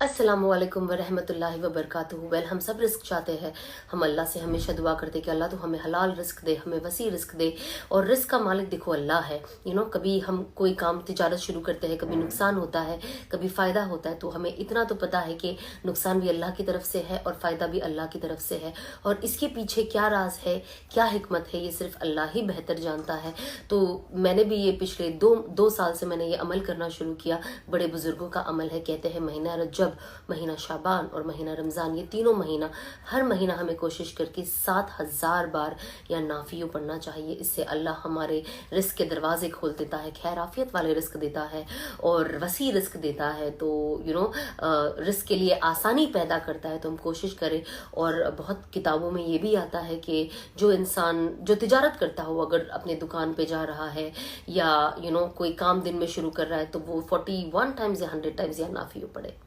अस्सलामु अलैकुम वरहमतुल्लाहि वबरकातुहू। वेल, हम सब रिस्क चाहते हैं। हम अल्लाह से हमेशा दुआ करते हैं कि अल्लाह तो हमें हलाल रिस्क दे, हमें वसी रिस्क दे। और रिस्क का मालिक देखो अल्लाह है। कभी हम कोई काम तिजारत शुरू करते हैं, कभी नुकसान होता है, कभी फ़ायदा होता है। तो हमें इतना तो पता है कि नुकसान भी अल्लाह की तरफ से है और फ़ायदा भी अल्लाह की तरफ से है। और इसके पीछे क्या राज है, क्या हिकमत है, ये सिर्फ अल्लाह ही बेहतर जानता है। तो मैंने भी ये पिछले दो साल से मैंने ये अमल करना शुरू किया। बड़े बुजुर्गों का अमल है, कहते हैं महीना रजब, महीना शाबान और महीना रमज़ान, ये तीनों महीना, हर महीना हमें कोशिश करके 7,000 बार या नाफियों पढ़ना चाहिए। इससे अल्लाह हमारे रिस्क के दरवाजे खोल देता है, खैर आफियत वाले रिस्क देता है और वसी रिस्क देता है। तो रिस्क के लिए आसानी पैदा करता है। तो हम कोशिश करें। और बहुत किताबों में ये भी आता है कि जो इंसान जो तिजारत करता हो, अगर अपने दुकान पे जा रहा है या कोई काम दिन में शुरू कर रहा है, तो वो 41 टाइम्स या 100 टाइम्स या नाफियों पढ़े।